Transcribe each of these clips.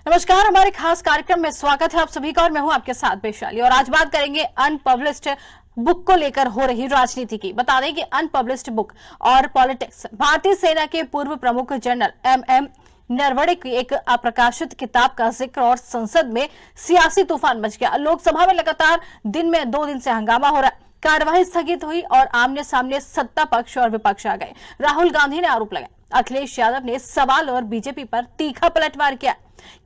नमस्कार, हमारे खास कार्यक्रम में स्वागत है आप सभी का और मैं हूं आपके साथ वैशाली। और आज बात करेंगे अनपब्लिश्ड बुक को लेकर हो रही राजनीति की। बता दें कि अनपब्लिश्ड बुक और पॉलिटिक्स भारतीय सेना के पूर्व प्रमुख जनरल एम नरवणे की एक अप्रकाशित किताब का जिक्र और संसद में सियासी तूफान मच गया। लोकसभा में लगातार दिन में 2 दिन से हंगामा हो रहा है। कार्यवाही स्थगित हुई और आमने सामने सत्ता पक्ष और विपक्ष आ गए। राहुल गांधी ने आरोप लगाया, अखिलेश यादव ने सवाल और बीजेपी पर तीखा पलटवार किया।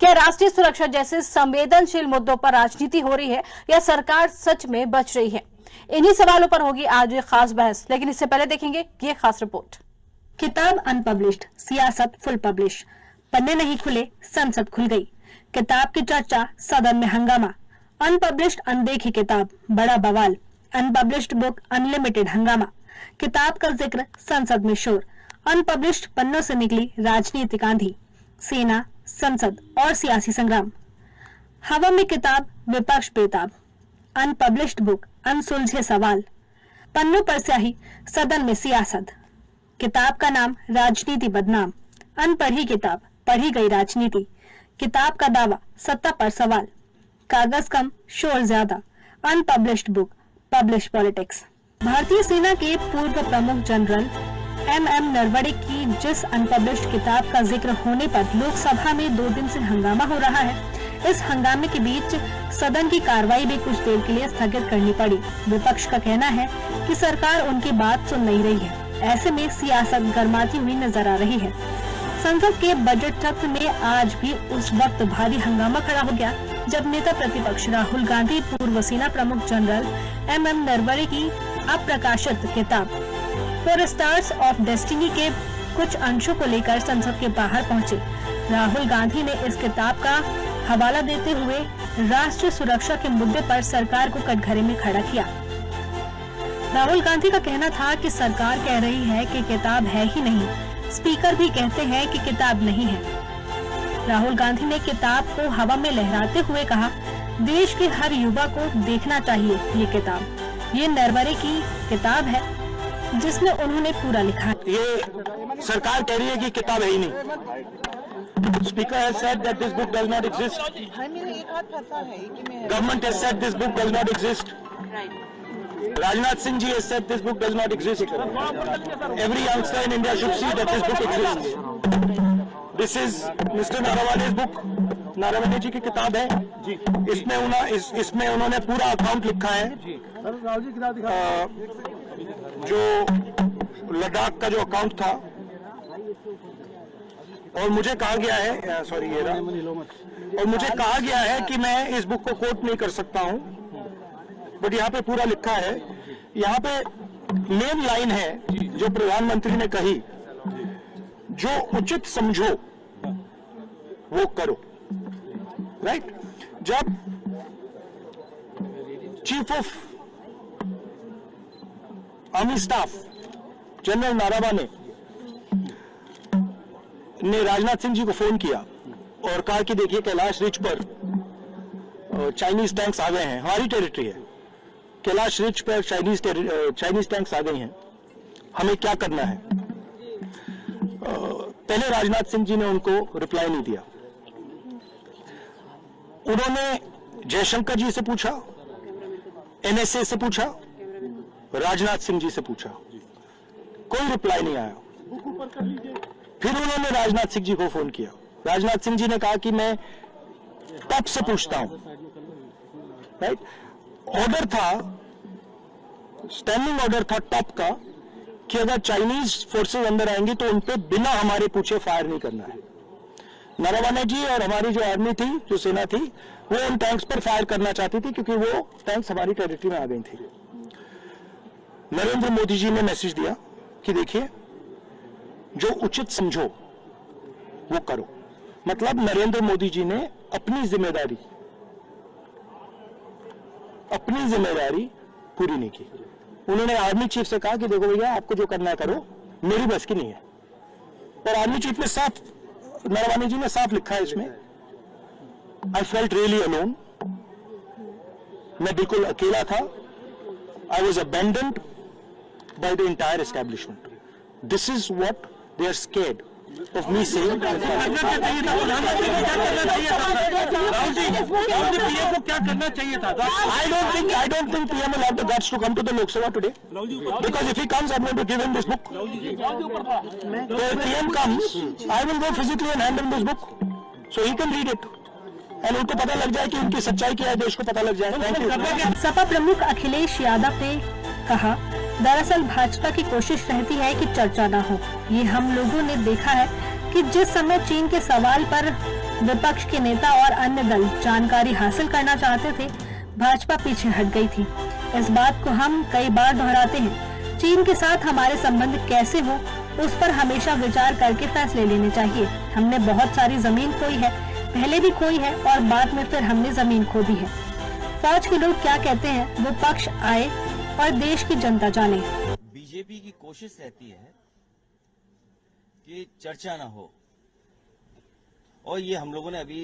क्या राष्ट्रीय सुरक्षा जैसे संवेदनशील मुद्दों पर राजनीति हो रही है या सरकार सच में बच रही है? इन्हीं सवालों पर होगी आज एक खास बहस, लेकिन इससे पहले देखेंगे ये खास रिपोर्ट। किताब अनपब्लिश्ड, सियासत फुल पब्लिश। पन्ने नहीं खुले, संसद खुल गई। किताब की चर्चा, सदन में हंगामा। अनपब्लिश्ड अनदेखी किताब, बड़ा बवाल। अनपब्लिश्ड बुक अनलिमिटेड हंगामा। किताब का जिक्र, संसद में शोर। अनपब्लिश्ड पन्नों से निकली राजनीतिक आंधी, सेना, संसद और सियासी संग्राम। हवा में किताब, विपक्ष बेताब। अनपब्लिश्ड बुक, अनसुलझे सवाल। पन्नों पर स्याही, सदन में सियासत। किताब का नाम, राजनीति बदनाम। अनपढ़ी किताब, पढ़ी गई राजनीति। किताब का दावा, सत्ता पर सवाल। कागज कम, शोर ज्यादा। Unpublished book, publish politics. भारतीय सेना के पूर्व प्रमुख जनरल एम नरवणे की जिस अनपब्लिश्ड किताब का जिक्र होने पर लोकसभा में 2 दिन से हंगामा हो रहा है, इस हंगामे के बीच सदन की कार्रवाई भी कुछ देर के लिए स्थगित करनी पड़ी। विपक्ष का कहना है कि सरकार उनकी बात सुन नहीं रही है। ऐसे में सियासत गर्माती हुई नजर आ रही है। संसद के बजट सत्र में आज भी उस वक्त भारी हंगामा खड़ा हो गया जब नेता प्रतिपक्ष राहुल गांधी पूर्व सेना प्रमुख जनरल एम नरवणे की अप्रकाशित किताब फॉर स्टार्स ऑफ डेस्टिनी के कुछ अंशों को लेकर संसद के बाहर पहुंचे। राहुल गांधी ने इस किताब का हवाला देते हुए राष्ट्रीय सुरक्षा के मुद्दे पर सरकार को कटघरे में खड़ा किया। राहुल गांधी का कहना था कि सरकार कह रही है कि किताब है ही नहीं, स्पीकर भी कहते हैं कि किताब नहीं है। राहुल गांधी ने किताब को हवा में लहराते हुए कहा, देश के हर युवा को देखना चाहिए ये किताब। ये नरवणे की किताब है जिसमें उन्होंने पूरा लिखा है। ये सरकार कह रही है कि किताब है ही नहीं। Speaker has said that this book does not exist. Government has said this book does not exist. Rajnath Singh ji has said this book does not exist. Every youngster in India should see that this book exists. This is Mr. Naravani's book. Naravane जी की किताब है। इसमें उन्होंने पूरा account लिखा है। जो लद्दाख का जो अकाउंट था, और मुझे कहा गया है, सॉरी ये रहा, और मुझे कहा गया है कि मैं इस बुक को कोट नहीं कर सकता हूं, बट यहाँ पे पूरा लिखा है। यहाँ पे मेन लाइन है जो प्रधानमंत्री ने कही, जो उचित समझो वो करो। राइट? जब chief of army staff general Naravane ने राजनाथ सिंह जी को फोन किया और कहा कि देखिए कैलाश रिज पर चाइनीज टैंक्स आ गए हैं, हमारी टेरिटरी है, कैलाश रिज पर चाइनीज टैंक्स आ गई हैं, हमें क्या करना है? पहले राजनाथ सिंह जी ने उनको रिप्लाई नहीं दिया। उन्होंने जयशंकर जी से पूछा, एनएसए से पूछा, राजनाथ सिंह जी से पूछा, कोई रिप्लाई नहीं आया। फिर उन्होंने राजनाथ सिंह जी को फोन किया। राजनाथ सिंह जी ने कहा कि मैं टॉप से पूछता हूं। राइट? ऑर्डर था, स्टैंडिंग ऑर्डर था टॉप का कि अगर चाइनीज फोर्सेस अंदर आएंगी तो उन पे बिना हमारे पूछे फायर नहीं करना है। नारावणे जी और हमारी जो आर्मी थी, जो सेना थी, वो उन टैंक्स पर फायर करना चाहती थी क्योंकि वो टैंक्स हमारी टेरिटरी में आ गई थी। नरेंद्र मोदी जी ने मैसेज दिया कि देखिए, जो उचित समझो वो करो। मतलब नरेंद्र मोदी जी ने अपनी जिम्मेदारी पूरी नहीं की। उन्होंने आर्मी चीफ से कहा कि देखो भैया, आपको जो करना है करो, मेरी बस की नहीं है। और आर्मी चीफ ने साफ, नारावणे जी ने साफ लिखा है इसमें, आई फेल्ट रियली अलोन, मैं बिल्कुल अकेला था, I was abandoned by the entire establishment. This is what they are scared. of me saying करना चाहिए था प्रधानमंत्री को, क्या करना चाहिए था राहुल जी पीएम को क्या करना चाहिए था? I don't think PM will have the guts to come to the Lok Sabha today. Because if he comes, I'm going to give him this book. So if PM comes, I will go physically and hand him this book, so he can read it. And उनको पता लग जाए कि उनकी सच्चाई क्या है, देश को पता लग जाए। Thank you. सपा प्रमुख अखिलेश यादव ने कहा, दरअसल भाजपा की कोशिश रहती है कि चर्चा न हो। ये हम लोगों ने देखा है कि जिस समय चीन के सवाल पर विपक्ष के नेता और अन्य दल जानकारी हासिल करना चाहते थे, भाजपा पीछे हट गई थी। इस बात को हम कई बार दोहराते हैं। चीन के साथ हमारे संबंध कैसे हो, उस पर हमेशा विचार करके फैसले लेने चाहिए। हमने बहुत सारी जमीन खोई है, पहले भी खोई है और बाद में फिर हमने जमीन खो दी है। फौज के लोग क्या कहते हैं वो पक्ष आए और देश की जनता जाने। बीजेपी की कोशिश रहती है कि चर्चा ना हो, और ये हम लोगों ने अभी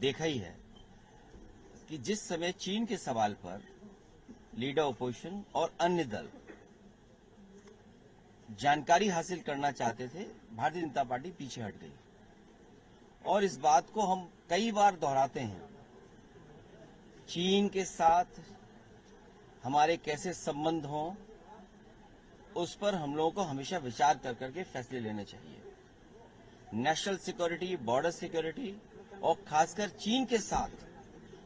देखा ही है कि जिस समय चीन के सवाल पर लीडर ऑपोजिशन और अन्य दल जानकारी हासिल करना चाहते थे, भारतीय जनता पार्टी पीछे हट गई। और इस बात को हम कई बार दोहराते हैं, चीन के साथ हमारे कैसे संबंध हों, उस पर हम लोगों को हमेशा विचार कर करके फैसले लेने चाहिए। नेशनल सिक्योरिटी, बॉर्डर सिक्योरिटी और खासकर चीन के साथ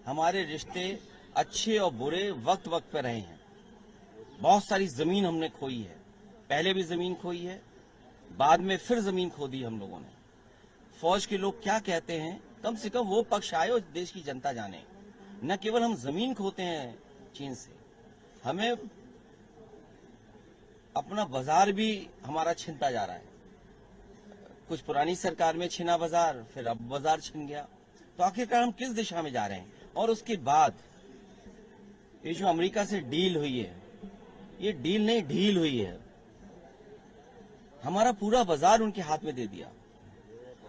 हमारे रिश्ते अच्छे और बुरे वक्त वक्त पे रहे हैं। बहुत सारी जमीन हमने खोई है, पहले भी जमीन खोई है, बाद में फिर जमीन खो दी हम लोगों ने। फौज के लोग क्या कहते हैं, कम से कम वो पक्ष आए और देश की जनता जाने। न केवल हम जमीन खोते हैं चीन से, हमें अपना बाजार भी हमारा छिनता जा रहा है। कुछ पुरानी सरकार में छिना बाजार, फिर अब बाजार छिन गया। तो आखिरकार हम किस दिशा में जा रहे हैं? और उसके बाद ये जो अमेरिका से डील हुई है, ये डील नहीं ढील हुई है। हमारा पूरा बाजार उनके हाथ में दे दिया।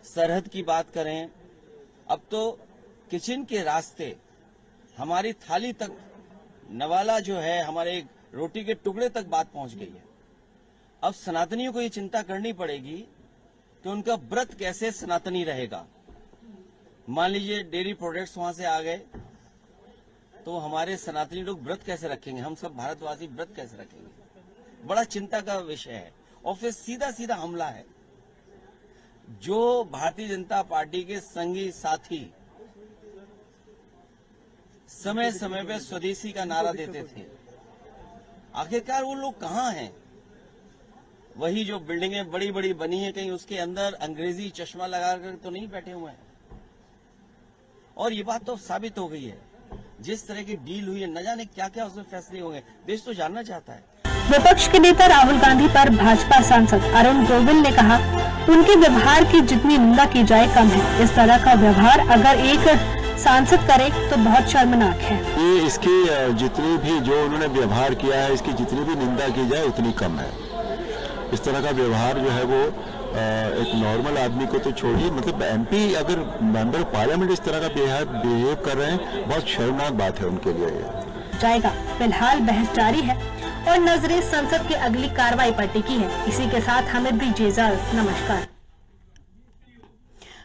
सरहद की बात करें, अब तो किचन के रास्ते हमारी थाली तक, नवाला जो है हमारे रोटी के टुकड़े तक बात पहुंच गई है। अब सनातनियों को ये चिंता करनी पड़ेगी कि उनका व्रत कैसे सनातनी रहेगा। मान लीजिए डेयरी प्रोडक्ट्स वहां से आ गए, तो हमारे सनातनी लोग व्रत कैसे रखेंगे, हम सब भारतवासी व्रत कैसे रखेंगे? बड़ा चिंता का विषय है। और फिर सीधा सीधा हमला है। जो भारतीय जनता पार्टी के संगी साथी समय समय पे स्वदेशी का नारा देते थे, आखिरकार वो लोग कहाँ हैं? वही जो बिल्डिंगें बड़ी बड़ी बनी है, कहीं उसके अंदर अंग्रेजी चश्मा लगाकर तो नहीं बैठे हुए हैं। और ये बात तो साबित हो गई है, जिस तरह की डील हुई है, न जाने क्या क्या उसमें फैसले होंगे। देश तो जानना चाहता है। विपक्ष के नेता राहुल गांधी पर भाजपा सांसद अरुण गोविल ने कहा, उनके व्यवहार की जितनी निंदा की जाए कम है। इस तरह का व्यवहार अगर एक सांसद करे तो बहुत शर्मनाक है। ये इसकी जितनी भी जो उन्होंने व्यवहार किया है, इसकी जितनी भी निंदा की जाए उतनी कम है। इस तरह का व्यवहार जो है वो एक नॉर्मल आदमी को तो छोड़िए, मतलब एमपी अगर मेंबर पार्लियामेंट इस तरह का बिहेव कर रहे हैं, बहुत शर्मनाक बात है उनके लिए। जाएगा। फिलहाल बहस जारी है और नजरें संसद की अगली कार्रवाई पर टिकी है। इसी के साथ हमें दीजिए इजाजत। नमस्कार।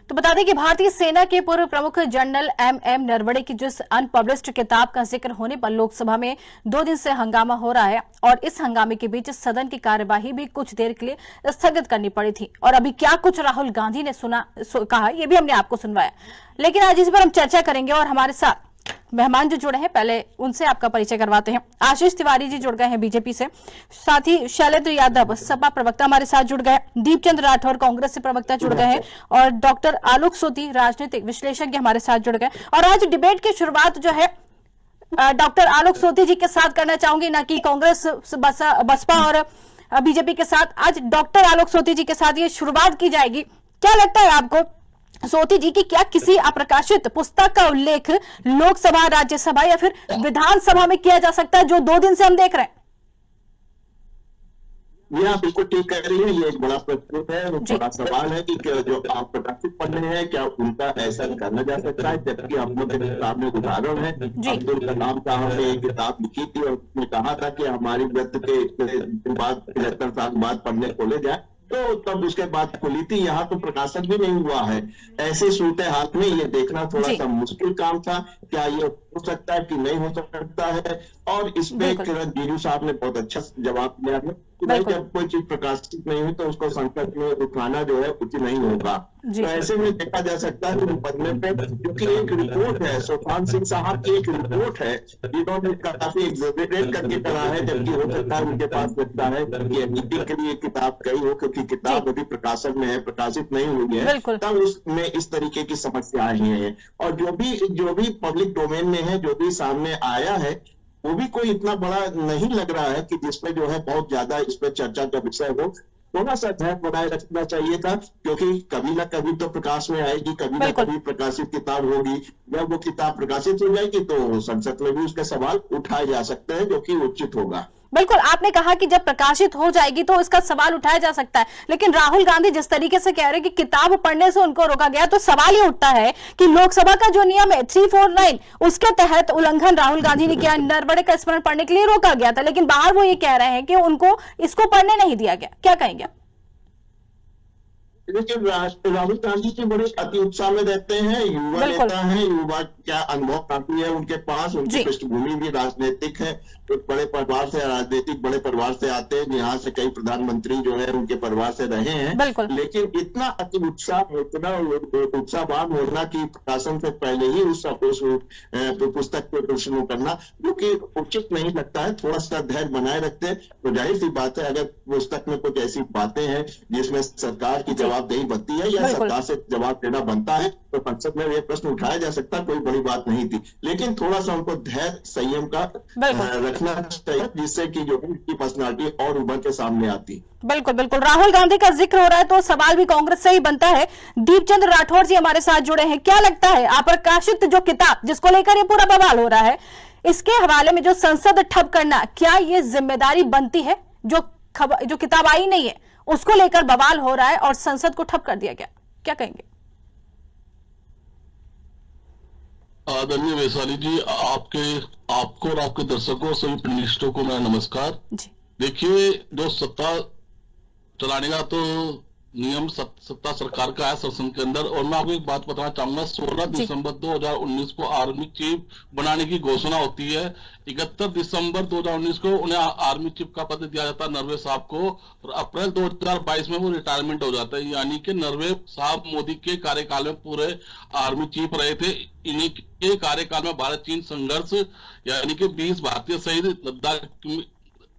तो बता दें कि भारतीय सेना के पूर्व प्रमुख जनरल एम नरवणे की जिस अनपब्लिश्ड किताब का जिक्र होने पर लोकसभा में 2 दिन से हंगामा हो रहा है, और इस हंगामे के बीच सदन की कार्यवाही भी कुछ देर के लिए स्थगित करनी पड़ी थी। और अभी क्या कुछ राहुल गांधी ने कहा, ये भी हमने आपको सुनवाया। लेकिन आज इस पर हम चर्चा करेंगे और हमारे साथ मेहमान जो जुड़े हैं, पहले उनसे आपका परिचय करवाते हैं। आशीष तिवारी जी जुड़ गए हैं बीजेपी से, साथ ही शैलेंद्र यादव सपा प्रवक्ता हमारे साथ जुड़ गए, दीपचंद राठौर कांग्रेस से प्रवक्ता जुड़ गए हैं, और डॉक्टर आलोक सोती राजनीतिक विश्लेषज्ञ हमारे साथ जुड़ गए। और आज डिबेट की शुरुआत जो है डॉक्टर आलोक सोती जी के साथ करना चाहूंगी, ना कि कांग्रेस, बसपा और बीजेपी के साथ। आज डॉक्टर आलोक सोती जी के साथ ये शुरुआत की जाएगी। क्या लगता है आपको सोती जी की, क्या किसी अप्रकाशित पुस्तक का उल्लेख लोकसभा, राज्यसभा या फिर विधानसभा में किया जा सकता है, जो 2 दिन से हम देख रहे हैं? ये आप बिल्कुल ठीक कह रही है। ये एक बड़ा प्रश्न है, बड़ा सवाल है कि जो आप प्रकाशित पढ़ रहे हैं, क्या उनका ऐसा करना जा सकता है? जबकि हम लोग के सामने उदाहरण है, अब्दुल कलाम साहब ने एक किताब लिखी थी और उसमें कहा था कि हमारी व्रत के बाद 75 साल बाद पढ़ने खोले जाए, तो तब उसके बाद खुली थी। यहाँ तो प्रकाशन भी नहीं हुआ है। ऐसे सूरत हाल में ये देखना थोड़ा सा मुश्किल काम था, क्या ये हो सकता है कि नहीं हो सकता है। और इस पे किरण जीजू साहब ने बहुत अच्छा जवाब दिया है कि भाई जब कोई चीज प्रकाशित नहीं हुई तो उसको संकट में उठाना जो है उचित नहीं होगा। तो ऐसे में देखा जा सकता है मुकदमे पे, क्योंकि एक रिपोर्ट है, सुशांत सिंह साहब की एक रिपोर्ट है, जिन्होंने काफी एग्जैजरेट करके करा है, जबकि हो सकता है उनके पास लगता है कि एडमिटिंग के लिए किताब गई हो, क्योंकि किताब अभी प्रकाशन में है, प्रकाशित नहीं हुई है, तब उसमें इस तरीके की समस्याएं हैं। और जो भी पब्लिक डोमेन में है, जो भी सामने आया है, वो भी कोई इतना बड़ा नहीं लग रहा है कि जिसपे जो है बहुत ज्यादा इस पे चर्चा का विषय हो। थोड़ा सा ध्यान बनाए रखना चाहिए था, क्योंकि कभी ना कभी तो प्रकाश में आएगी, कभी ना कभी प्रकाशित किताब होगी। जब वो किताब प्रकाशित हो जाएगी तो संसद में भी उसके सवाल उठाए जा सकते हैं, जो कि उचित होगा। बिल्कुल, आपने कहा कि जब प्रकाशित हो जाएगी तो इसका सवाल उठाया जा सकता है, लेकिन राहुल गांधी जिस तरीके से कह रहे हैं कि किताब पढ़ने से उनको रोका गया, तो सवाल ये उठता है कि लोकसभा का जो नियम है 349 उसके तहत उल्लंघन राहुल गांधी ने किया। नरवणे का स्मरण पढ़ने के लिए रोका गया था, लेकिन बाहर वो ये कह रहे हैं कि उनको इसको पढ़ने नहीं दिया गया। क्या कहेंगे? लेकिन राहुल गांधी जी बड़े अति उत्साह में रहते हैं, युवा नेता हैं, युवा क्या अनुभव काफी है उनके पास, उनकी पृष्ठभूमि भी राजनीतिक है, एक बड़े परिवार से, राजनीतिक बड़े परिवार से आते हैं, यहाँ से कई प्रधानमंत्री जो है उनके परिवार से रहे हैं। लेकिन इतना अति उत्साह, इतना उत्साहवान होना कि प्रकाशन से पहले ही उस पुस्तक को शुरू करना, जो कि उचित नहीं लगता है। थोड़ा सा धैर्य बनाए रखते तो जाहिर सी बात है, अगर पुस्तक में कुछ ऐसी बातें हैं जिसमें सरकार की जवाबदेही बनती है या सरकार से जवाब देना बनता है, तो संसद में ये प्रश्न उठाया जा सकता, कोई बड़ी बात नहीं थी। लेकिन थोड़ा सा उनको धैर्य, संयम का रखना चाहिए, जिससे कि जो उनकी पर्सनालिटी और उभर के सामने आती। बिल्कुल बिल्कुल, राहुल गांधी का जिक्र हो रहा है तो सवाल भी कांग्रेस से ही बनता है। दीपचंद राठौर जी हमारे साथ जुड़े हैं। क्या लगता है, अप्रकाशित जो किताब जिसको लेकर ये पूरा बवाल हो रहा है, इसके हवाले में जो संसद ठप करना, क्या ये जिम्मेदारी बनती है? जो किताब आई नहीं है उसको लेकर बवाल हो रहा है और संसद को ठप कर दिया गया, क्या कहेंगे? आदरणीय वैशाली जी, आपको और आपके दर्शकों, सभी पैनलिस्टों को मेरा नमस्कार। देखिए, जो सत्ता चलाने का तो नियम सत्ता सरकार का है संसद के अंदर, और मैं आपको एक बात बताना चाहूंगा। 16 दिसंबर 2019 को आर्मी चीफ बनाने की घोषणा होती है। 31 दिसंबर 2019 को उन्हें आर्मी चीफ का पद दिया जाता है नरवणे साहब को, और अप्रैल 2022 में वो रिटायरमेंट हो जाता है। यानी कि नरवणे साहब मोदी के कार्यकाल में पूरे आर्मी चीफ रहे थे। इन्हीं के कार्यकाल में भारत चीन संघर्ष, यानी कि 20 भारतीय शहीद लद्दाख की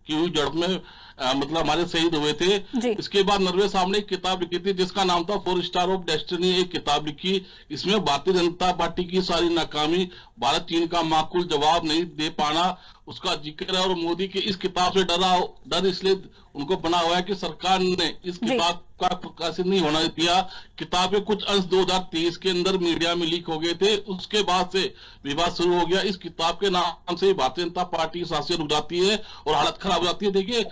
हुई झड़प में मतलब हमारे शहीद हुए थे। इसके बाद नरवणे साहब ने एक किताब लिखी थी जिसका नाम था 4 स्टार ऑफ डेस्टिनी। एक किताब लिखी, इसमें भारतीय जनता पार्टी की सारी नाकामी, भारत चीन का माकूल जवाब नहीं दे पाना, उसका जिक्र है। और मोदी के इस किताब से डर इसलिए उनको बना हुआ है कि सरकार ने इस किताब का प्रकाशित नहीं होना दिया। किताब के कुछ अंश 2023 के अंदर मीडिया में लीक हो गए थे, उसके बाद से विवाद शुरू हो गया। इस किताब के नाम से भारतीय जनता पार्टी की शासन रुक जाती है और हालत खराब हो जाती है। देखिए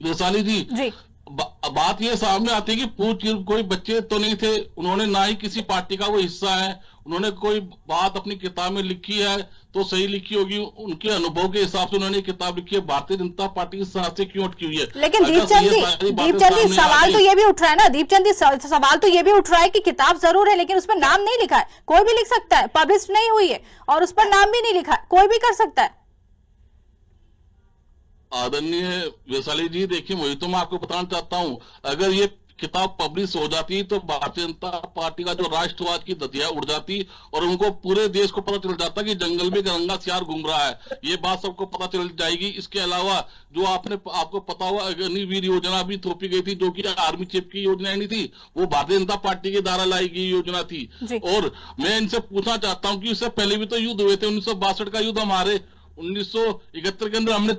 वैशाली जी, बात ये सामने आती है कि पूर्व कोई बच्चे तो नहीं थे, उन्होंने ना ही किसी पार्टी का वो हिस्सा है, उन्होंने कोई बात अपनी किताब में लिखी है तो सही लिखी होगी, उनके अनुभव के हिसाब से उन्होंने किताब लिखी है। भारतीय जनता पार्टी के साथ से क्यों अटकी हुई है? लेकिन दीपचंद जी सवाल तो ये भी उठ रहा है ना, दीपचंद जी सवाल तो ये भी उठ रहा है कि किताब जरूर है लेकिन उसमें नाम नहीं लिखा है। कोई भी लिख सकता है, पब्लिश नहीं हुई है और उस पर नाम भी नहीं लिखा है, कोई भी कर सकता है। आदरणीय वैशाली जी, देखिए वही तो मैं आपको बताना चाहता हूं, अगर ये किताब पब्लिश हो जाती तो भारतीय जनता पार्टी का जो राष्ट्रवाद की धतिया उड़ जाती और उनको पूरे देश को पता चल जाता कि जंगल में गंगा सियार घूम रहा है। ये बात सबको पता चल जाएगी। इसके अलावा जो आपको पता हुआ अग्निवीर योजना भी थोपी गई थी, जो कि आर्मी चीफ की योजना नहीं थी, वो भारतीय जनता पार्टी के द्वारा लाई गई योजना थी। और मैं इनसे पूछना चाहता हूँ कि इससे पहले भी तो युद्ध हुए थे। 1962 का युद्ध हमारे 1971 के अंदर हमने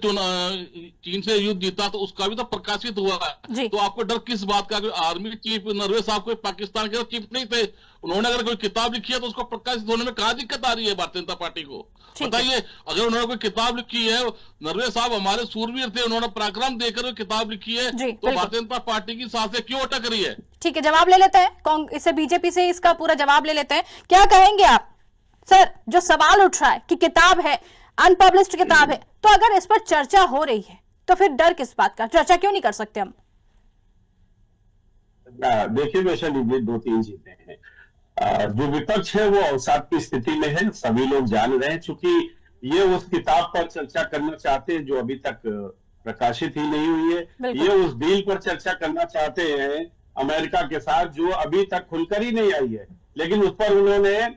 चीन से युद्ध जीता, तो उसका भी तो प्रकाशित हुआ है। तो आपको डर किस बात का? आर्मी चीफ नरवणे साहब कोई पाकिस्तान के चीफ नहीं थे, उन्होंने अगर कोई किताब लिखी है तो उसको प्रकाशित होने में कहाँ दिक्कत आ रही है भारतीय जनता पार्टी को? बताइए, अगर उन्होंने कोई किताब लिखी है, नरवणे साहब हमारे सूरवीर थे, उन्होंने पराक्रम देकर किताब लिखी है, तो भारतीय जनता पार्टी की सांसें क्यों अटक रही है? ठीक है, जवाब ले लेते हैं, इसे बीजेपी से इसका पूरा जवाब ले लेते हैं। क्या कहेंगे आप सर, जो सवाल उठ रहा है कि किताब है, अनपब्लिश्ड किताब है, तो अगर इस पर चर्चा हो रही है तो फिर डर किस बात का? चर्चा क्यों नहीं कर सकते हम? देखिए वैशाली जी, दो तीन चीजें हैं। जो विपक्ष है वो अवसाद की स्थिति में है, सभी लोग जान रहे हैं, चूंकि ये उस किताब पर चर्चा करना चाहते हैं जो अभी तक प्रकाशित ही नहीं हुई है। ये उस डील पर चर्चा करना चाहते हैं अमेरिका के साथ जो अभी तक खुलकर ही नहीं आई है, लेकिन उस पर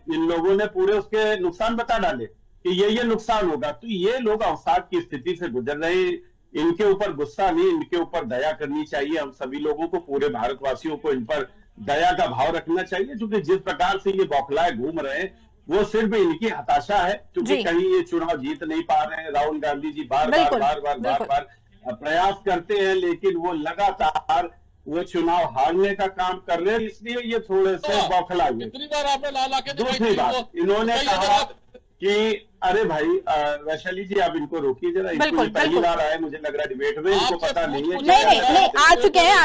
इन लोगों ने पूरे उसके नुकसान बता डाले कि ये नुकसान होगा। तो ये लोग अवसाद की स्थिति से गुजर रहे हैं। इनके ऊपर गुस्सा नहीं, इनके ऊपर दया करनी चाहिए। हम सभी लोगों को, पूरे भारतवासियों को इन पर दया का भाव रखना चाहिए, क्योंकि जिस प्रकार से ये बौखलाए घूम रहे हैं वो सिर्फ इनकी हताशा है, क्योंकि कहीं ये चुनाव जीत नहीं पा रहे हैं। राहुल गांधी जी बार बार प्रयास करते हैं, लेकिन वो लगातार वो चुनाव हारने का काम कर रहे हैं, इसलिए ये थोड़े से बौखला हुए। दूसरी बात, इन्होंने कहा कि अरे भाई वैशाली जी आप इनको रोकिए जरा, इनको पहली बार आए, मुझे लग रहा है डिबेट में, इनको पता नहीं है। नहीं, आ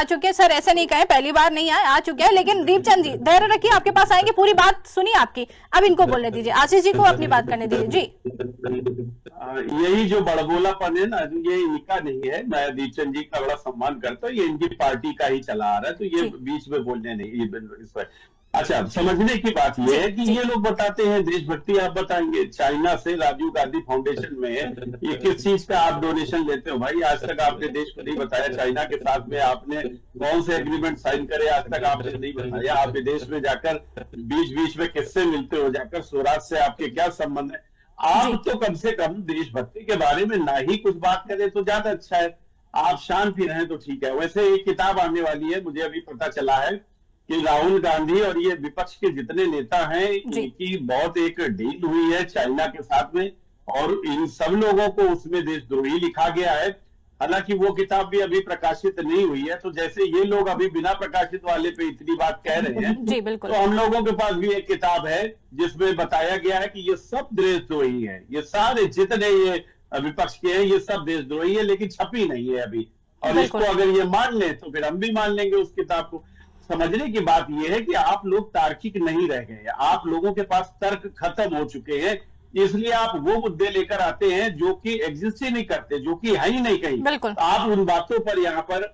चुके हैं सर, ऐसे नहीं कहें, पहली बार नहीं आए, आ चुके हैं। लेकिन दीपचंद जी धैर्य रखिए, आपके पास आएंगे, पूरी बात सुनिए आपकी। अब इनको बोलने दीजिए, आशीष जी को अपनी बात करने दीजिए जी। यही जो बड़बोलापन है ना, ये इनका नहीं है। मैं दीपचंद जी का बड़ा सम्मान करता हूँ, ये इनकी पार्टी का ही चला आ रहा है, तो ये बीच में बोलने नहीं इस पर। अच्छा, समझने की बात यह है कि ये लोग बताते हैं देशभक्ति, आप बताएंगे चाइना से राजीव गांधी फाउंडेशन में ये किस चीज का आप डोनेशन लेते हो भाई? आज तक आपने देश को नहीं बताया। चाइना के साथ में आपने कौन से एग्रीमेंट साइन करे, आज तक आपने नहीं बताया। आप विदेश में जाकर बीच में किससे मिलते हो, जाकर स्वराज से आपके क्या संबंध है? आप तो कम से कम देशभक्ति के बारे में ना ही कुछ बात करें तो ज्यादा अच्छा है। आप शांत भी रहें तो ठीक है। वैसे एक किताब आने वाली है, मुझे अभी पता चला है कि राहुल गांधी और ये विपक्ष के जितने नेता हैं, इनकी बहुत एक डील हुई है चाइना के साथ में, और इन सब लोगों को उसमें देशद्रोही लिखा गया है। हालांकि वो किताब भी अभी प्रकाशित नहीं हुई है, तो जैसे ये लोग अभी बिना प्रकाशित वाले पे इतनी बात कह रहे हैं, जी बिल्कुल, तो हम लोगों के पास भी एक किताब है जिसमें बताया गया है कि ये सब देशद्रोही है, ये सारे जितने ये विपक्ष के हैं ये सब देशद्रोही है, लेकिन छपी नहीं है अभी। और इसको अगर ये मान ले तो फिर हम भी मान लेंगे उस किताब को। समझने की बात यह है कि आप लोग तार्किक नहीं रह गए, आप लोगों के पास तर्क खत्म हो चुके हैं, इसलिए आप वो मुद्दे लेकर आते हैं जो कि एग्जिस्ट ही नहीं करते, जो कि है ही नहीं कहीं। आप उन बातों पर यहाँ पर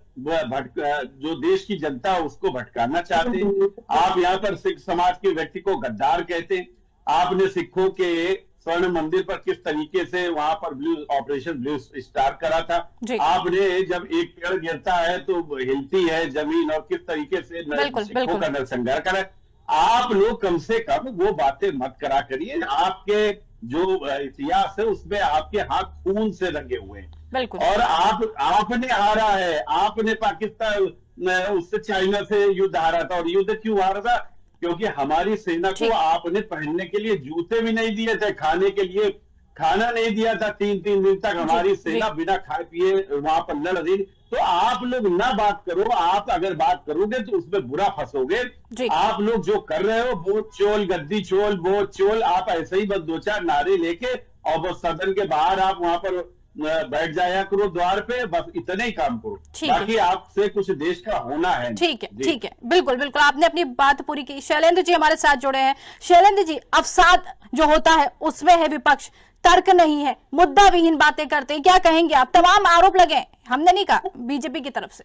जो देश की जनता उसको भटकाना चाहते हैं। आप यहाँ पर सिख समाज के व्यक्ति को गद्दार कहते हैं। आपने सिखों के स्वर्ण मंदिर पर किस तरीके से वहां पर ऑपरेशन ब्लू स्टार करा था। आपने जब एक पेड़ गिरता है तो हिलती है जमीन, और किस तरीके से सिखों का नरसंहार करा। आप लोग कम से कम वो बातें मत करा करिए। आपके जो इतिहास है उसमें आपके हाथ खून से रंगे हुए हैं, और आपने हारा है। आपने पाकिस्तान उससे चाइना से युद्ध हारा था, और युद्ध क्यों हारा था? क्योंकि हमारी सेना को आपने पहनने के लिए जूते भी नहीं दिए थे, खाने के लिए खाना नहीं दिया था। 3 दिन तक हमारी सेना बिना खाए पिए वहां पर लड़ रही। तो आप लोग ना बात करो, आप अगर बात करोगे तो उसमें बुरा फंसोगे। आप लोग जो कर रहे हो वो चोल गद्दी चोल वो चोल, आप ऐसे ही बस 2-4 नारे लेके और बस सदन के बाहर आप वहां पर बैठ जाया करो द्वार पे, बस इतने ही काम करो, बाकी आपसे कुछ देश का होना है। ठीक है, बिल्कुल बिल्कुल, आपने अपनी बात पूरी की। शैलेंद्र जी हमारे साथ जुड़े हैं। शैलेंद्र जी, अवसाद जो होता है उसमें है विपक्ष, तर्क नहीं है, मुद्दा विहीन बातें करते हैं, क्या कहेंगे आप? तमाम आरोप लगे, हमने नहीं कहा, बीजेपी की तरफ से।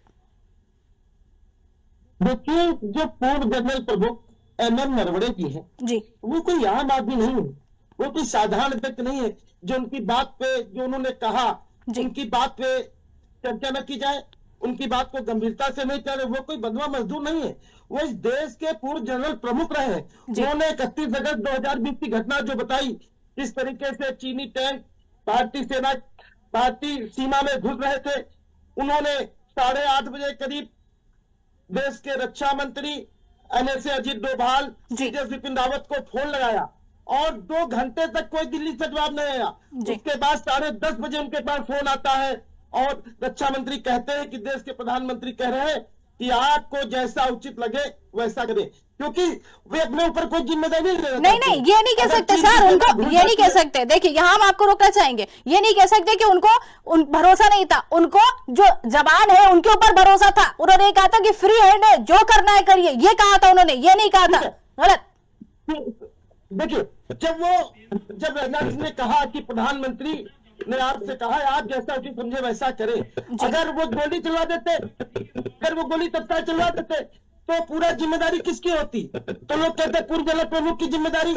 देखिए, जो पूर्व जनरल प्रमुख MM नरवणे जी है जी, वो कोई आम आदमी नहीं है, वो कोई साधारण व्यक्ति नहीं है जो उनकी बात पे, जो उन्होंने कहा उनकी बात पे चर्चा न की जाए, उनकी बात को गंभीरता से नहीं चले। वो कोई बंधुआ मजदूर नहीं है, वो इस देश के पूर्व जनरल प्रमुख रहे हैं। उन्होंने 31 अगस्त 2020 की घटना जो बताई, किस तरीके से चीनी टैंक भारतीय सीमा में घुस रहे थे, उन्होंने 8:30 बजे करीब देश के रक्षा मंत्री NSA अजीत डोभाल, CJ बिपिन रावत को फोन लगाया, और 2 घंटे तक कोई दिल्ली से जवाब नहीं आया। उसके बाद 10:30 बजे उनके पास फोन आता है, और रक्षा मंत्री कहते हैं कि देश के प्रधानमंत्री कह रहे हैं कि आपको जैसा उचित लगे वैसा करें, क्योंकि वे अपने ऊपर कोई जिम्मेदारी नहीं ले रहे। नहीं, ये नहीं कह सकते सर, उनको ये नहीं कह सकते। देखिए, यहाँ हम आपको रोकना चाहेंगे, ये नहीं कह सकते कि उनको भरोसा नहीं था। उनको जो जवान है उनके ऊपर भरोसा था। उन्होंने कहा था कि फ्री हैंड है, जो करना है करिए, ये कहा था उन्होंने, ये नहीं कहा था गलत। देखिए, जब राजनाथ सिंह ने कहा कि प्रधानमंत्री ने आपसे कहा आप जैसा उचित समझे वैसा करें, अगर वो गोली चलवा देते, अगर वो गोली तत्काल चलवा देते, तो पूरा जिम्मेदारी किसकी होती? तो लोग कहते पूर्व जिला प्रमुख की जिम्मेदारी।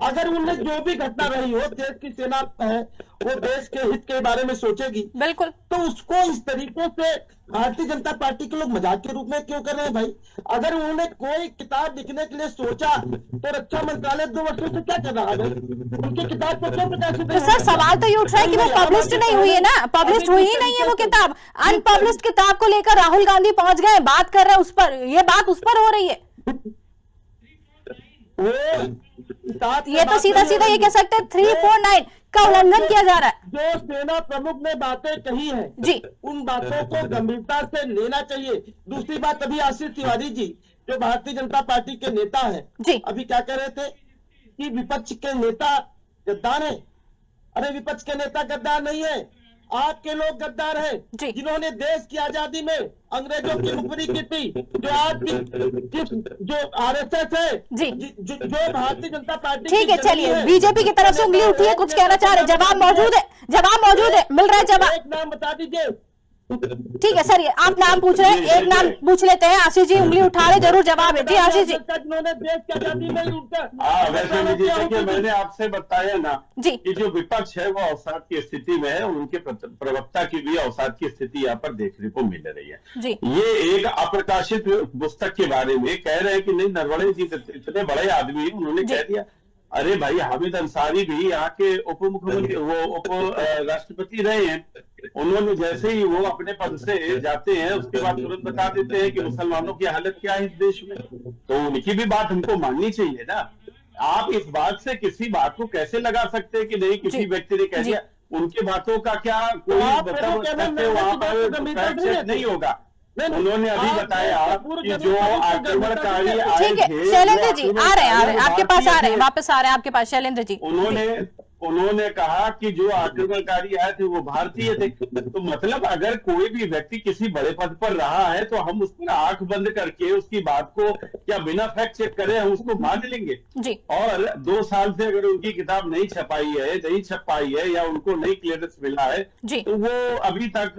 अगर उनमें जो भी घटना रही हो, देश की सेना है वो देश के हित के बारे में सोचेगी, बिल्कुल, तो उसको इस तरीके से भारतीय जनता पार्टी के लोग मजाक के रूप में क्यों कर रहे हैं भाई? अगर उन्होंने कोई किताब लिखने के लिए सोचा तो रक्षा मंत्रालय 2 वर्षों से क्या कर रहा है? उनकी किताब को क्यों प्रकाशित? तो सर सवाल तो ये उठ रहा है कि वो पब्लिश्ड नहीं हुई है ना, पब्लिश्ड हुई ही नहीं है वो किताब। अनपब्लिश्ड किताब को लेकर राहुल गांधी पहुंच गए, बात कर रहे हैं उस पर, ये बात उस पर हो रही है। ये तो सीधा सीधा ये कह सकते हैं 349 का उल्लंघन किया जा रहा है। जो सेना प्रमुख ने बातें कही हैं जी, उन बातों को गंभीरता से लेना चाहिए। दूसरी बात, अभी आशीष तिवारी जी जो भारतीय जनता पार्टी के नेता हैं जी, अभी क्या कह रहे थे कि विपक्ष के नेता गद्दार हैं। अरे विपक्ष के नेता गद्दार नहीं है, आपके लोग गद्दार हैं जिन्होंने देश की आजादी में अंग्रेजों की मुखबरी की थी। जो आज जो आरएसएस है जी, जो भारतीय जनता पार्टी, ठीक है, चलिए बीजेपी की तरफ से उंगली उठी है, कुछ कहना चाह रहे, जवाब मौजूद है, जवाब मौजूद है, मिल रहा है जवाब। एक नाम बता दीजिए। ठीक है सर, ये आप नाम पूछ रहे हैं, एक नाम पूछ लेते हैं। आशीष जी उंगली उठा रहे, जरूर जवाब है जी। आशीष जी, जिन्होंने देश की आजादी में वैसे देखिए मैंने आपसे बताया ना जी कि जो विपक्ष है वो अवसाद की स्थिति में है, उनके प्रवक्ता की भी अवसाद की स्थिति यहाँ पर देखने को मिल रही है जी। ये एक अप्रकाशित पुस्तक के बारे में कह रहे हैं कि नहीं, नरवणे जी इतने बड़े आदमी, उन्होंने कह दिया। अरे भाई, हामिद अंसारी भी यहाँ के उप मुख्यमंत्री, वो उप राष्ट्रपति रहे हैं। उन्होंने जैसे ही वो अपने पद से जाते हैं उसके बाद तुरंत बता देते हैं कि मुसलमानों की हालत क्या है इस देश में। तो उनकी भी बात हमको माननी चाहिए ना। आप इस बात से किसी बात को कैसे लगा सकते हैं कि नहीं किसी व्यक्ति ने कह दिया? उनकी बातों का क्या कोई मतलब वहां पर नहीं होगा। उन्होंने अभी बताया कि जो आक्रमणकारी आए थे, ठीक है शैलेंद्र जी, आ रहे हैं आपके पास, आ रहे हैं वापस आ रहे हैं आपके पास शैलेंद्र जी। उन्होंने कहा कि जो आक्रमणकारी आए थे वो भारतीय थे। तो मतलब अगर कोई भी व्यक्ति किसी बड़े पद पर रहा है तो हम उस पर आंख बंद करके उसकी बात को क्या बिना फैक्ट चेक करे हम उसको मान लेंगे जी। और 2 साल से अगर उनकी किताब नहीं छप पाई है या उनको नहीं क्लियरेंस मिला है तो वो अभी तक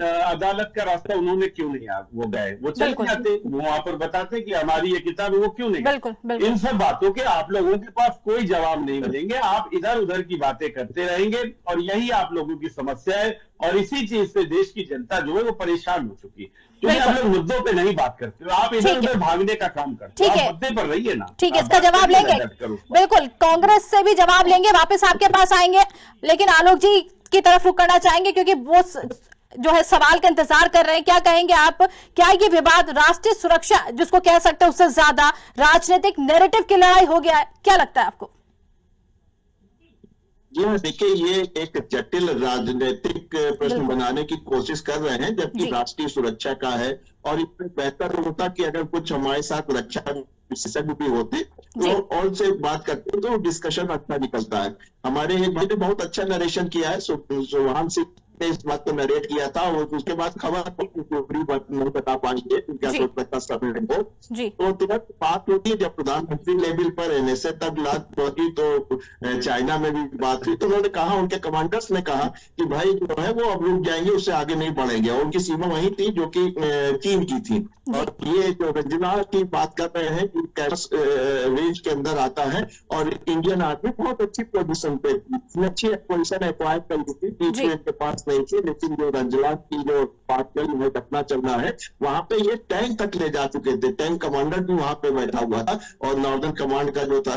अदालत का रास्ता उन्होंने क्यों नहीं वो गए? वो चले जाते, वो वहां पर बताते कि हमारी ये किताब वो क्यों नहीं। इन सब बातों के आप लोगों के पास कोई जवाब नहीं मिलेंगे। आप इधर उधर की बातें करते रहेंगे और यही आप लोगों की समस्या है और इसी चीज से देश की जनता जो है वो परेशान हो चुकी है, क्योंकि आप लोग मुद्दों पे नहीं बात करते हो, आप इधर उधर भागने का काम करते हो। आप मुद्दे पर रहिए ना। ठीक है, इसका जवाब लेंगे, बिल्कुल कांग्रेस से भी जवाब लेंगे, वापस आपके पास आएंगे। लेकिन आलोक जी की तरफ रुक करना चाहेंगे क्योंकि वो जो है सवाल का इंतजार कर रहे हैं। क्या कहेंगे आप, क्या ये विवाद राष्ट्रीय सुरक्षा जिसको कह सकते हैं उससे ज्यादा राजनीतिक नैरेटिव की लड़ाई हो गया है? क्या लगता है आपको? जी हाँ, देखिए ये एक जटिल राजनीतिक प्रश्न बनाने की कोशिश कर रहे हैं, जबकि राष्ट्रीय सुरक्षा का है। और इसमें बेहतर होता कि अगर कुछ हमारे साथ रक्षा विशेषज्ञ भी होते तो और से बात करते तो डिस्कशन अच्छा निकलता है। हमारे एक भाई ने बहुत अच्छा नरेशन किया है, सोहान सिंह ने इस बात को नरेट किया था और उसके बाद खबर पूरी बात नहीं बता पाएंगे क्या सोच सकता समय को। तो तुरंत बात होती है जब प्रधानमंत्री लेवल पर एनएसए तक बात पहुंची तो चाइना में भी बात हुई। तो उन्होंने कहा, उनके कमांडर्स ने कहा कि भाई जो है वो अब रुक जाएंगे, उससे आगे नहीं बढ़ेंगे। और उनकी सीमा वही थी जो कि चीन की थी। और ये जो रंजना की बात कर रहे हैं कि कैश रेंज के अंदर आता है और इंडियन आर्मी बहुत अच्छी पोजीशन पे थी, अच्छी पोजीशन एक्वायर कर ली थी, इनके पास नहीं थी। लेकिन जो रंजना की जो बात कल घटना चल रहा है वहां पे ये टैंक तक ले जा चुके थे, टैंक कमांडर भी वहां पे बैठा हुआ था। और नॉर्दर्न कमांड का जो था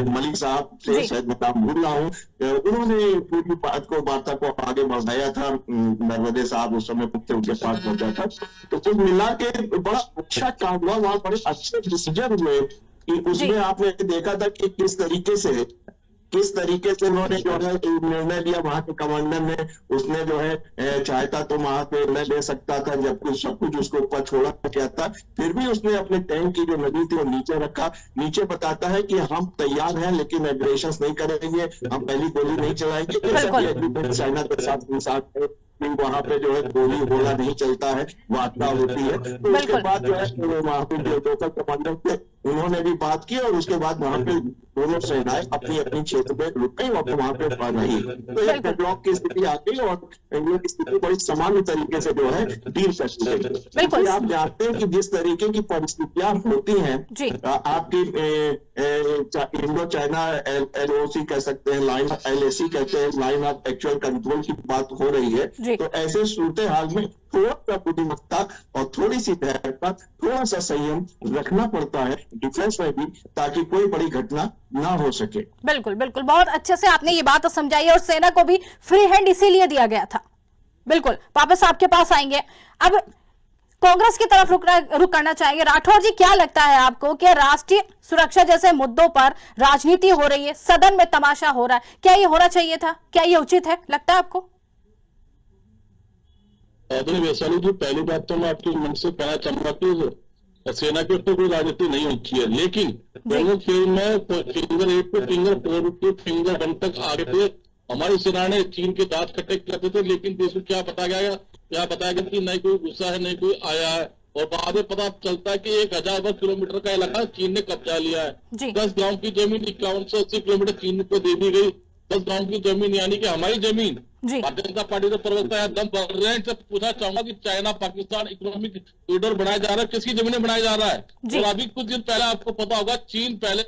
मलिक साहब से शायद मैं नाम भूल रहा हूँ, उन्होंने पूरी बात को वार्ता को आगे बढ़ाया था। नरवणे साहब उस समय उनके पास पहुंचा था। तो कुल मिला के बड़ा अच्छा काम हुआ, वहां बड़े अच्छे डिसीजन हुए कि उसमें आपने देखा था कि किस तरीके से उन्होंने जो है निर्णय लिया। वहां के कमांडर ने, उसने जो है चाहता तो वहां पे निर्णय ले सकता था, जब कुछ सब कुछ उसको ऊपर छोड़ा गया था, फिर भी उसने अपने टैंक की जो नदी थी वो नीचे रखा। नीचे बताता है कि हम तैयार हैं लेकिन एग्रेशन नहीं करेंगे, हम पहली गोली नहीं चलाएंगे। चाइना के साथ वहां पे जो है गोली गोला नहीं चलता है, वार्ता होती है। तो उसके बाद जो है वहां पे जो लोकल कमांडर थे उन्होंने भी बात की और उसके बाद वहां पे दोनों सेनाएं अपनी अपनी क्षेत्र में रुक गई और वहां पे रही। तो एक डेडलॉक की स्थिति आ गई और इंडिया की स्थिति बड़ी सामान्य तरीके से जो है डील कर दी गई। आप जानते हैं कि जिस तरीके की परिस्थितियां होती हैं, आपकी इंडो चाइना LOC कह सकते हैं, लाइन ऑफ LAC कहते हैं, लाइन ऑफ एक्चुअल कंट्रोल की बात हो रही है। तो ऐसे सूरत हाल में थोड़ा सा बुद्धिमत्ता और थोड़ी सी धैर्यता, थोड़ा सा संयम रखना पड़ता है डिफेंस में भी, ताकि कोई बड़ी घटना ना हो सके। बिल्कुल बिल्कुल, बहुत अच्छे से आपने ये बात समझाई और सेना को भी फ्री हैंड इसीलिए दिया गया था। बिल्कुल, वापस आपके पास आएंगे। अब कांग्रेस की तरफ रुक करना चाहेंगे। राठौर जी, क्या लगता है आपको कि राष्ट्रीय सुरक्षा जैसे मुद्दों पर राजनीति हो रही है, सदन में तमाशा हो रहा है, क्या ये होना चाहिए था? क्या ये उचित है, लगता है आपको? वैशाली जी, पहली बात तो मैं आपके मन से कहना चाहूंगा कि सेना के ऊपर कोई राजनीति नहीं होती है, लेकिन खेल में फिंगर 8 पे फिंगर 4 फिंगर 1 तक आगे थे। हमारी सेना ने चीन के दांत खट्टे करते थे, लेकिन देश को क्या बताया गया कि नहीं कोई गुस्सा है, नहीं कोई आया है। और बाद में पता चलता है कि 1000 किलोमीटर का इलाका चीन ने कब्जा लिया है। 10 गांव की जमीन 5180 किलोमीटर चीन को दे दी गई। 10 गांव की जमीन यानी कि हमारी जमीन। भारतीय जनता पार्टी के प्रवक्ता है दम बढ़ रहे हैं। जब पूछना चाहूंगा कि चाइना पाकिस्तान इकोनॉमिक कॉरिडोर बनाया जा रहा है, किसकी जमीनें बनाया जा रहा है? और अभी कुछ दिन पहले आपको पता होगा, चीन पहले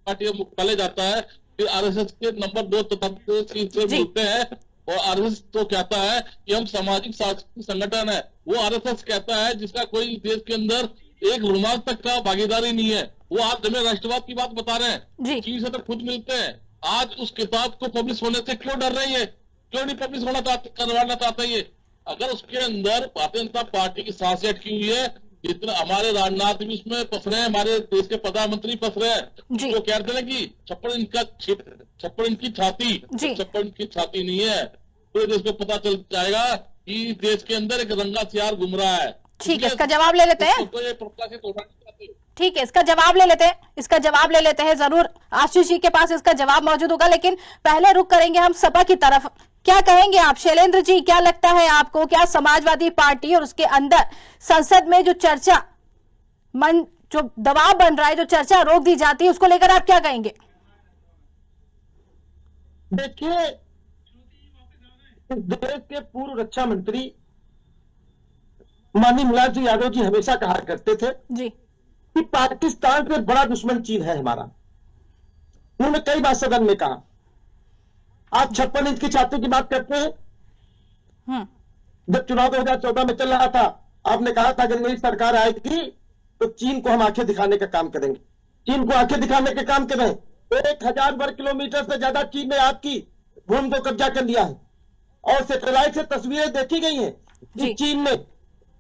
पार्टी मुख्यालय जाता है, फिर RSS के नंबर 2 चीन से मिलते हैं और RSS तो कहता है कि हम सामाजिक सांस्कृतिक संगठन है। वो RSS कहता है जिसका कोई देश के अंदर एक रोमांच तक का भागीदारी नहीं है। वो आज हमें राष्ट्रवाद की बात बता रहे हैं, चीन से तो खुद मिलते हैं। आज उस किताब को पब्लिश होने से क्यों डर रही है, क्यों नहीं पब्लिश करवाना चाहता ये? अगर उसके अंदर भारतीय जनता पार्टी की सांसें अटकी हुई है, जितना हमारे राजनाथ भी इसमें फंस रहे हैं, हमारे देश के प्रधानमंत्री फंस रहे हैं, तो कहते हैं कि 56 इंच की छाती, 56 इंच की छाती नहीं है। तो देश को पता चल जाएगा कि देश के अंदर एक रंगा सियार घूम रहा है। ठीक है, इसका जवाब ले लेते हैं। तो ये प्रत्याशित होना चाहते हैं। ठीक है, इसका जवाब ले लेते हैं। जरूर आशीष जी के पास इसका जवाब मौजूद होगा, लेकिन पहले रुक करेंगे हम सपा की तरफ। क्या कहेंगे आप शैलेंद्र जी, क्या लगता है आपको, क्या समाजवादी पार्टी और उसके अंदर संसद में जो चर्चा जो दबाव बन रहा है, जो चर्चा रोक दी जाती है, उसको लेकर आप क्या कहेंगे? देखिए, देश के पूर्व रक्षा मंत्री माननीय मुलायम सिंह यादव जी हमेशा कहा करते थे कि पाकिस्तान से बड़ा दुश्मन चीन है हमारा। उन्होंने कई बार सदन में कहा। आप 56 इंच की छाती की बात करते हैं। जब चुनाव 2014 में चल रहा था, आपने कहा था कि मेरी सरकार आएगी तो चीन को हम आंखें दिखाने का काम करेंगे। चीन को आंखें दिखाने का काम करें। 1000 वर्ग किलोमीटर से ज्यादा चीन ने आपकी भूमि को कब्जा कर लिया है और सैटेलाइट से तस्वीरें देखी गई हैं कि चीन ने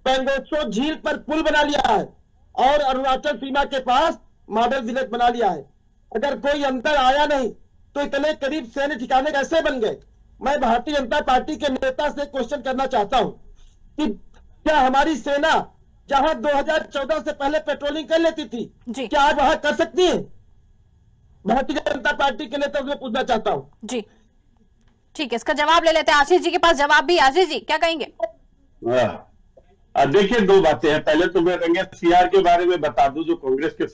पेंगोत्सो झील पर पुल बना लिया है और अरुणाचल सीमा के पास मॉडल विलेज बना लिया है। अगर कोई अंतर आया नहीं तो इतने करीब सैन्य ठिकाने कैसे बन गए? मैं भारतीय जनता पार्टी के नेता से क्वेश्चन करना चाहता हूं कि क्या हमारी सेना जहां 2014 से पहले पेट्रोलिंग कर लेती थी, क्या आज वहां कर सकती है? भारतीय जनता पार्टी के नेता से पूछना चाहता हूं। जी ठीक है, इसका जवाब ले लेते हैं। आशीष जी के पास जवाब भी। आशीष जी क्या कहेंगे? देखिए, 2 बातें हैं। पहले तो मैं रंगे सीआर के बारे में बता दूं, जो कांग्रेस के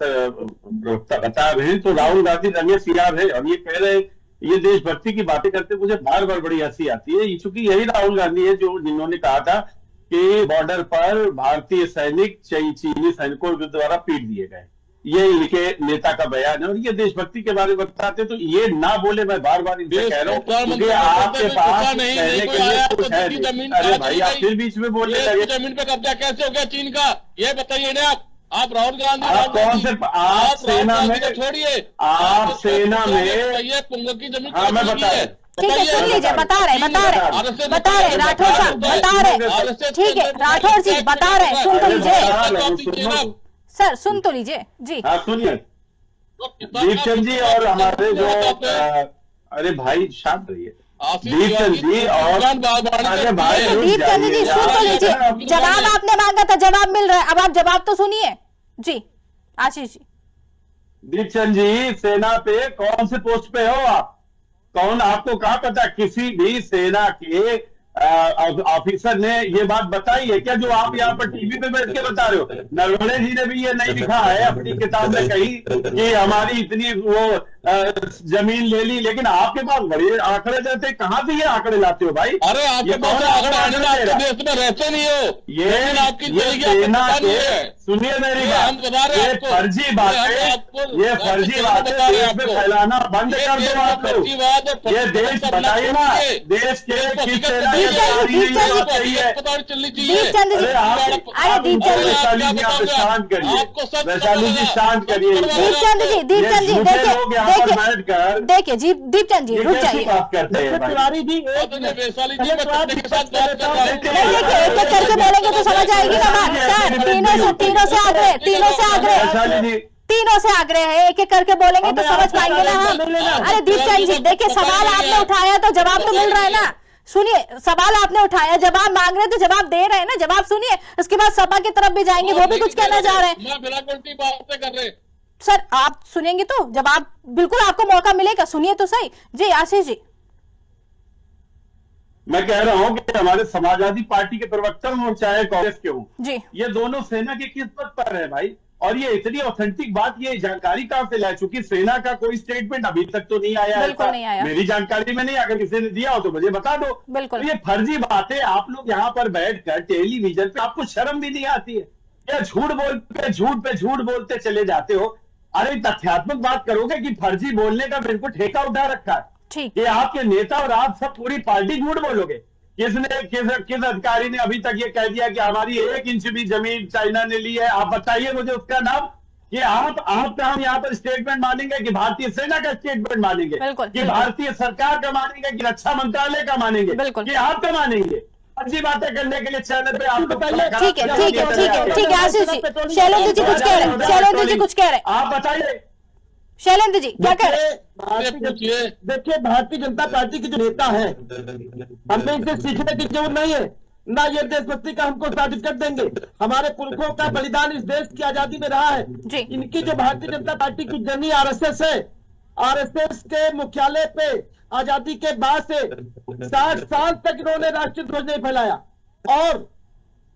बता रहे हैं, तो राहुल गांधी रंगे सीआर है और ये कह रहे हैं, ये देशभक्ति की बातें करते मुझे बार बार बड़ी हंसी आती है, क्योंकि यही राहुल गांधी है जिन्होंने कहा था कि बॉर्डर पर भारतीय सैनिक चीनी सैनिकों के द्वारा पीट दिए गए। ये इनके नेता का बयान है और ये देशभक्ति के बारे में बताते, तो ये ना बोले, मैं बार बार इनसे कह रहा हूँ क्योंकि आपके पास कहने के लिए कुछ है नहीं। अरे भाई, आप फिर बीच में बोलने लगे। जमीन पे कब्जा कैसे हो गया चीन का, ये बताइए ना आप राहुल गांधी। आप कौन से, आप सेना में छोड़िए, आप सेना में पुंग की जमीन। हाँ, मैं बता रहा। ठीक है, सुन लीजिए, बता रहे राठौर साहब बता रहे। ठीक है, राठौर जी बता रहे, सुन तो लीजिए सर, सुन तो लीजिए जी। हाँ सुनिए, दीपचंद जी और हमारे जो अरे भाई शांत रहिए, दीपचंद जी और अरे भाई दीपचंद जी सुन तो लीजिए। जवाब आपने मांगा था, जवाब मिल रहा है, अब आप जवाब तो सुनिए जी। आशीष जी। दीपचंद जी, सेना पे कौन से पोस्ट पे हो आप? कौन, आपको कहाँ पता? किसी भी सेना के ऑफिसर ने ये बात बताई है क्या, जो आप यहाँ पर टीवी पे बैठ के बता रहे हो? नरवणे जी ने भी ये नहीं लिखा है अपनी किताब में कहीं कि हमारी इतनी वो जमीन ले ली, लेकिन आपके पास बड़े आंकड़े देते, कहाँ से ये आंकड़े लाते हो भाई? अरे आपके पास आंकड़े आने आपके देश में रहते नहीं हो, ये आपकी सेना के, सुनिए मेरी बात, ये फर्जी बातें, ये फर्जी बातें देश में फैलाना बंद कर दो आप लोग। ये देश बताइए ना, देश के किस सेना के शांत करिए, वैशाली जी शांत करिए, देखिए जी दीपचंद जी रुक जाइए, बात करते हैं तिवारी जी वैशाली जी मैं के साथ बात कर रहा हूँ। देखिए एक एक करके बोलेंगे तो समझ आएगी ना बात सर। तीनों से आग्रह है, एक एक करके बोलेंगे तो समझ पाएंगे ना हम। अरे दीपचंद जी देखिए सवाल आपने उठाया तो जवाब तो मिल रहा है ना, सुनिए सवाल आपने उठाया, जवाब मांग रहे हैं तो जवाब दे रहे हैं ना, जवाब सुनिए, उसके बाद सपा की तरफ भी जाएंगे, वो भी कुछ कहना चाह रहे हैं। बिना उल्टी बातें कर रहे सर आप सुनेंगे तो जवाब बिल्कुल आपको मौका मिलेगा, सुनिए तो सही जी। आशीष जी मैं कह रहा हूं कि हमारे समाजवादी पार्टी के प्रवक्ता हों चाहे कांग्रेस के हों जी, ये दोनों सेना की किस्मत पर है भाई। और ये इतनी ऑथेंटिक बात, ये जानकारी कहां से ला, चूंकि सेना का कोई स्टेटमेंट अभी तक तो नहीं आया, बिल्कुल नहीं आया, मेरी जानकारी में नहीं, अगर किसी ने दिया हो तो मुझे बता दो। बिल्कुल तो ये फर्जी बातें आप लोग यहाँ पर बैठकर टेलीविजन पे, आपको शर्म भी नहीं आती है या झूठ पे झूठ बोलते चले जाते हो। अरे तथ्यात्मक बात करोगे कि फर्जी बोलने का मेरे को ठेका उठा रखा है ठीक, ये आपके नेता और आप सब पूरी पार्टी झूठ बोलोगे? किस अधिकारी ने अभी तक ये कह दिया कि हमारी 1 इंच भी जमीन चाइना ने ली है? आप बताइए मुझे उसका नाम। ये आपका हम यहाँ पर स्टेटमेंट मानेंगे कि भारतीय सेना का स्टेटमेंट मानेंगे, कि भारतीय सरकार का मानेंगे, कि रक्षा मंत्रालय का मानेंगे, कि आपका मानेंगे? अच्छी बातें करने के लिए चैनल पे आप बताइए। ठीक है आशीष जी, शैलेंद्र जी कुछ कह रहे हैं, शैलेंद्र जी कुछ कह रहे हैं, आप बताइए शैलेंद्र जी क्या कह रहे हैं? देखिए भारतीय जनता पार्टी के जो नेता है, हमें इनसे सीखने की जरूरत नहीं है, ना ये देशभक्ति का हमको साबित कर देंगे। हमारे पुरखों का बलिदान इस देश की आजादी में रहा है। इनकी जो भारतीय जनता पार्टी की जर्नी आरएसएस है, आरएसएस के मुख्यालय पे आजादी के बाद से 60 साल तक इन्होंने राष्ट्रीय ध्वज नहीं फैलाया, और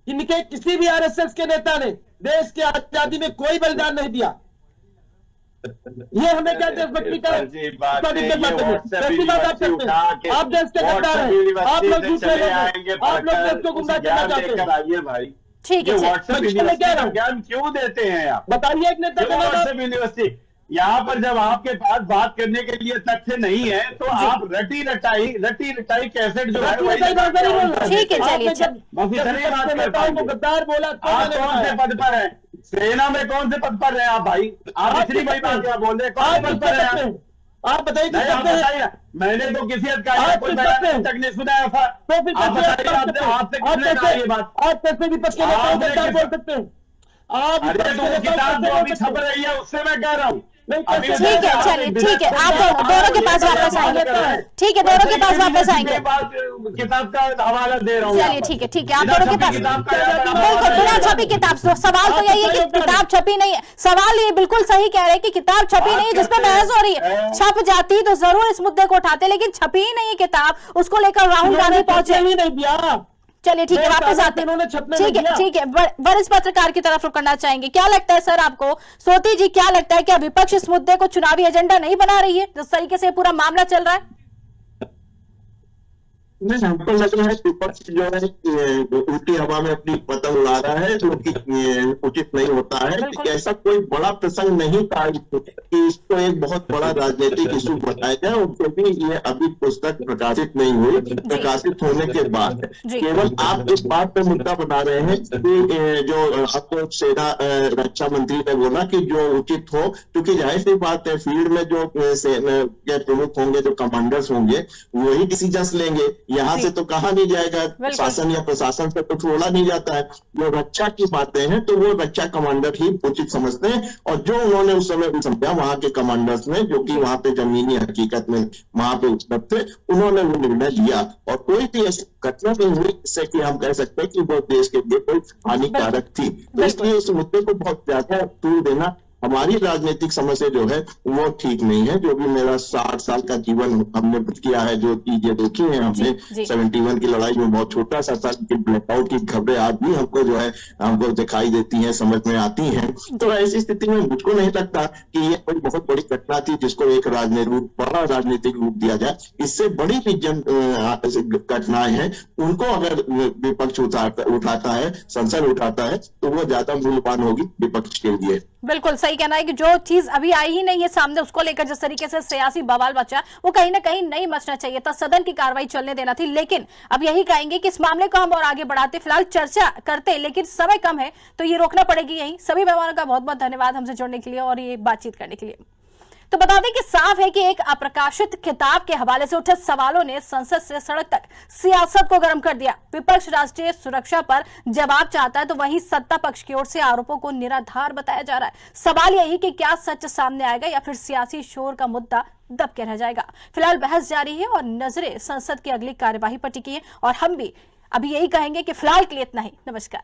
इनके किसी भी आरएसएस के नेता ने देश की आजादी में कोई बलिदान नहीं दिया। ये हमें क्या देशभक्ति का आप देश के गद्दार हैं, आप लोग झूठे लोग हैं, आप लोग देश को गुमराह करना चाहते हैं भाई। ठीक है ज्ञान क्यों देते हैं आप? बताइए एक नेता यूनिवर्सिटी, यहाँ पर जब आपके पास बात करने के लिए तथ्य नहीं है तो आप रटी रटाई कैसेट जो है ठीक है, चलिए गद्दार बोला। आप कौन से पद पर है? सेना में कौन से पद पर है आप भाई? आप इतनी बड़ी बात क्या बोल रहे हैं? कौन पद पर है आप बताइए? बताइए, मैंने तो किसी अधिकारी को बयान तक नहीं सुना था। तो फिर आप बताइए, आपसे किसने कहा ये बात? आप कैसे विपक्ष के नेता बोल सकते हैं? आप किताब जो अभी छप रही है उससे मैं कह रहा हूँ। ठीक है, चलिए ठीक है, आप दोनों के पास वापस आएंगे, ठीक है दोनों के पास वापस आएंगे, किताब का हवाला दे रहा हूँ। चलिए ठीक है, आप दोनों के पास बिल्कुल बिना छपी किताब। सवाल तो यही है कि किताब छपी नहीं है, सवाल ये बिल्कुल सही कह रहे हैं कि किताब छपी नहीं है जिसपे बहस हो रही है। छप जाती तो जरूर इस मुद्दे को उठाते, लेकिन छपी ही नहीं है किताब, उसको लेकर राहुल गांधी पहुंचे ही नहीं दिया। चलिए ठीक है, वापस आते हैं। ठीक है, वरिष्ठ पत्रकार की तरफ रुक करना चाहेंगे। क्या लगता है सर आपको, सोती जी क्या लगता है, क्या विपक्ष इस मुद्दे को चुनावी एजेंडा नहीं बना रही है जिस तरीके से पूरा मामला चल रहा है? नहीं, हमको लग रहा है विपक्ष जो है उल्टी हवा में अपनी पतंग उड़ा रहा है, जो कि उचित नहीं होता है। कि ऐसा कोई बड़ा प्रसंग नहीं था कि इसको एक बहुत बड़ा राजनीतिक इशू बताया जाए, उनसे भी ये अभी पुस्तक प्रकाशित नहीं हुई, प्रकाशित होने के बाद केवल आप इस बात पे मुद्दा बना रहे हैं कि जो आपको सेना रक्षा मंत्री ने बोला कि जो उचित हो, क्योंकि जाहिर सी बात है फील्ड में जो सेना के प्रमुख होंगे, जो कमांडर्स होंगे, वही डिसीजन लेंगे। यहाँ से तो कहा नहीं जाएगा, शासन या प्रशासन से तो छोड़ा नहीं जाता है। जो रक्षा की बातें हैं तो वो रक्षा कमांडर ही उचित समझते हैं, और जो उन्होंने उस समय समझा वहां के कमांडर्स ने, जो कि वहां पे जमीनी हकीकत में वहां पे उपलब्ध थे, उन्होंने वो निर्णय लिया। और कोई भी ऐसी घटना नहीं हुई जिससे कि हम कह सकते हैं कि वो देश के लिए कोई हानिकारक थी। तो इसलिए इस मुद्दे को बहुत ज्यादा तूल देना हमारी राजनीतिक समझ से जो है वो ठीक नहीं है। जो भी मेरा 60 साल का जीवन हमने किया है, जो चीजें देखी है हमने, 71 की लड़ाई में बहुत छोटा सा था, लेकिन ब्लैकआउट की खबरें आज भी हमको जो है हमको दिखाई देती हैं, समझ में आती हैं। तो ऐसी स्थिति में मुझको नहीं लगता कि ये कोई बहुत बड़ी घटना थी जिसको एक बड़ा राजनीतिक रूप दिया जाए। इससे बड़ी भी घटनाएं हैं, उनको अगर विपक्ष उठाता है, संसद उठाता है, तो वो ज्यादा मूल्यवान होगी विपक्ष के लिए। बिल्कुल सही कहना है कि जो चीज अभी आई ही नहीं है सामने, उसको लेकर जिस तरीके से सियासी बवाल बचा, वो कहीं ना कहीं नहीं मचना चाहिए था, सदन की कार्रवाई चलने देना थी। लेकिन अब यही कहेंगे कि इस मामले को हम और आगे बढ़ाते, फिलहाल चर्चा करते, लेकिन समय कम है तो ये रोकना पड़ेगी यही। सभी मेहमानों का बहुत बहुत धन्यवाद हमसे जुड़ने के लिए और ये बातचीत करने के लिए। तो बता दें कि साफ है कि एक अप्रकाशित किताब के हवाले से उठे सवालों ने संसद से सड़क तक सियासत को गर्म कर दिया। विपक्ष राष्ट्रीय सुरक्षा पर जवाब चाहता है तो वहीं सत्ता पक्ष की ओर से आरोपों को निराधार बताया जा रहा है। सवाल यही कि क्या सच सामने आएगा या फिर सियासी शोर का मुद्दा दब के रह जाएगा। फिलहाल बहस जारी है और नजरें संसद की अगली कार्यवाही पर टिकी है और हम भी अभी यही कहेंगे कि फिलहाल के लिए इतना ही। नमस्कार।